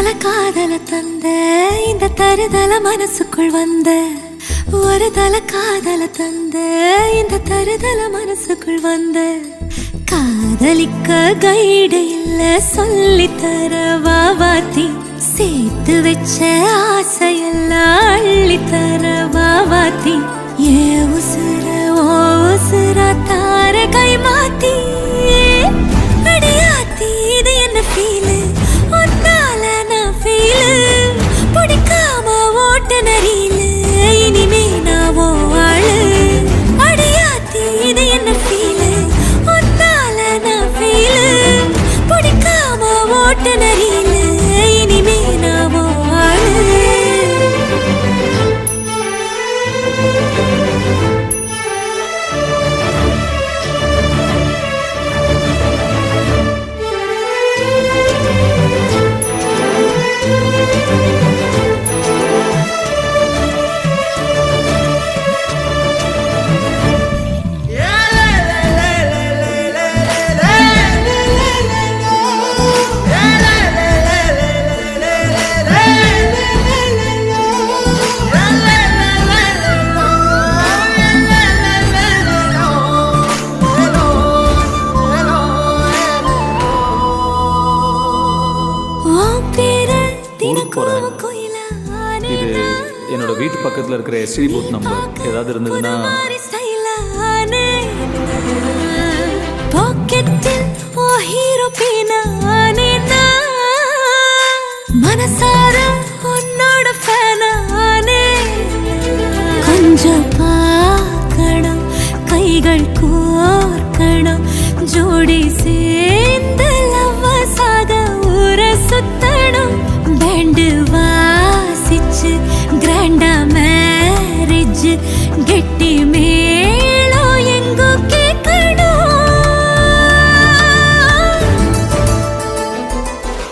காதல தந்த இந்த தருதல மனசுக்குள் வந்த ஒரு தல காதல தந்த இந்த தருதல மனசுக்குள் வந்த காதலிக்க கைடு இல்ல சொல்லி தர வாவாத்தி சேர்த்து வச்ச ஆசையெல்லாம் அள்ளி தர வாவாத்தி ஏ உசுர ஓ உசுரா தார கை மாத்தி அடியாத்தி இது என்ன ஃபீலு ஒன்னால நான் ஃபீலு பிடிக்காம ஓட்ட நரியில இனிமே நான் ஓ ஆளு அடியாத்தி இது என்ன ஃபீலு ஒன்னால நான் ஃபீலு பிடிக்காம ஓட்ட நரியில இனிமே நான் ஓ ஆளு இது என்னோட வீட்டு பக்கத்துல இருக்கிற எஸ்டி பூத் நம்பர் ஏதாவது இருந்ததுன்னா மனசார உன்னோட ஃபேனானே கொஞ்சம் பார்க்கணும் கைகள் கோர்க்கணும் ஜோடி சேர்ந்து லவ்வசாக ஊர சுத்தணும் பேண்டு வாசிச்சு கிராண்டா மேரேஜ் கெட்டி மேளம் எங்கோ கேட்கணும்.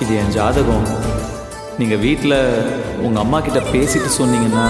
இது என் ஜாதகம். நீங்க வீட்டில் உங்க அம்மா கிட்ட பேசிட்டு சொன்னீங்கன்னா